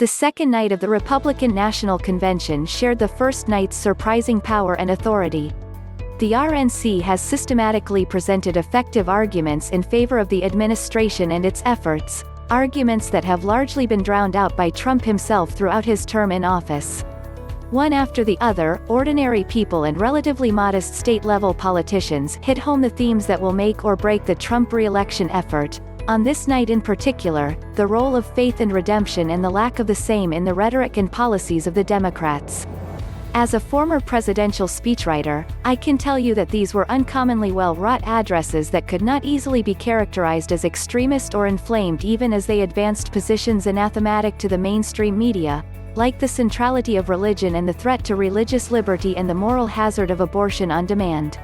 The second night of the Republican National Convention shared the first night's surprising power and authority. The RNC has systematically presented effective arguments in favor of the administration and its efforts, arguments that have largely been drowned out by Trump himself throughout his term in office. One after the other, ordinary people and relatively modest state-level politicians hit home the themes that will make or break the Trump re-election effort. On this night in particular, the role of faith and redemption and the lack of the same in the rhetoric and policies of the Democrats. As a former presidential speechwriter, I can tell you that these were uncommonly well-wrought addresses that could not easily be characterized as extremist or inflamed even as they advanced positions anathematic to the mainstream media, like the centrality of religion and the threat to religious liberty and the moral hazard of abortion on demand.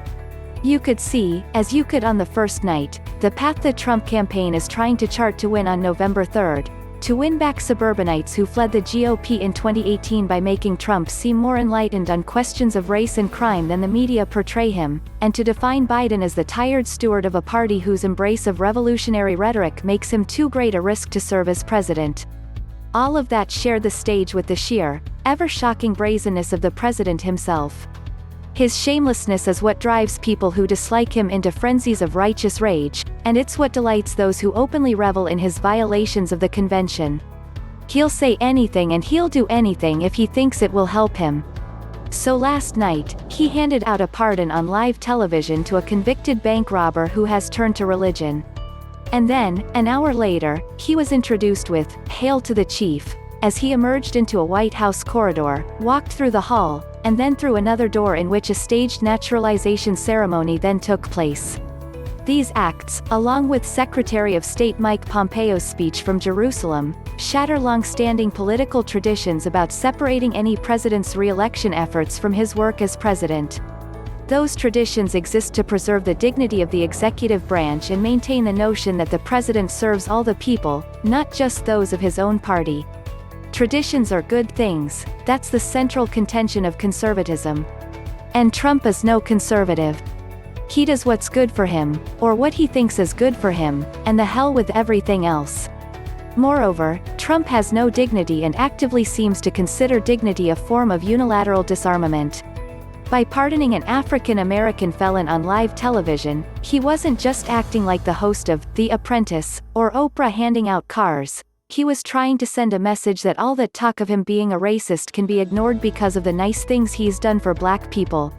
You could see, as you could on the first night, the path the Trump campaign is trying to chart to win on November 3rd, to win back suburbanites who fled the GOP in 2018 by making Trump seem more enlightened on questions of race and crime than the media portray him, and to define Biden as the tired steward of a party whose embrace of revolutionary rhetoric makes him too great a risk to serve as president. All of that shared the stage with the sheer, ever-shocking brazenness of the president himself. His shamelessness is what drives people who dislike him into frenzies of righteous rage, and it's what delights those who openly revel in his violations of the convention. He'll say anything and he'll do anything if he thinks it will help him. So last night, he handed out a pardon on live television to a convicted bank robber who has turned to religion. And then, an hour later, he was introduced with, "Hail to the Chief," as he emerged into a White House corridor, walked through the hall, and then through another door in which a staged naturalization ceremony then took place. These acts, along with Secretary of State Mike Pompeo's speech from Jerusalem, shatter long-standing political traditions about separating any president's re-election efforts from his work as president. Those traditions exist to preserve the dignity of the executive branch and maintain the notion that the president serves all the people, not just those of his own party. Traditions are good things, that's the central contention of conservatism. And Trump is no conservative. He does what's good for him, or what he thinks is good for him, and the hell with everything else. Moreover, Trump has no dignity and actively seems to consider dignity a form of unilateral disarmament. By pardoning an African-American felon on live television, he wasn't just acting like the host of The Apprentice, or Oprah handing out cars. He was trying to send a message that all that talk of him being a racist can be ignored because of the nice things he's done for black people,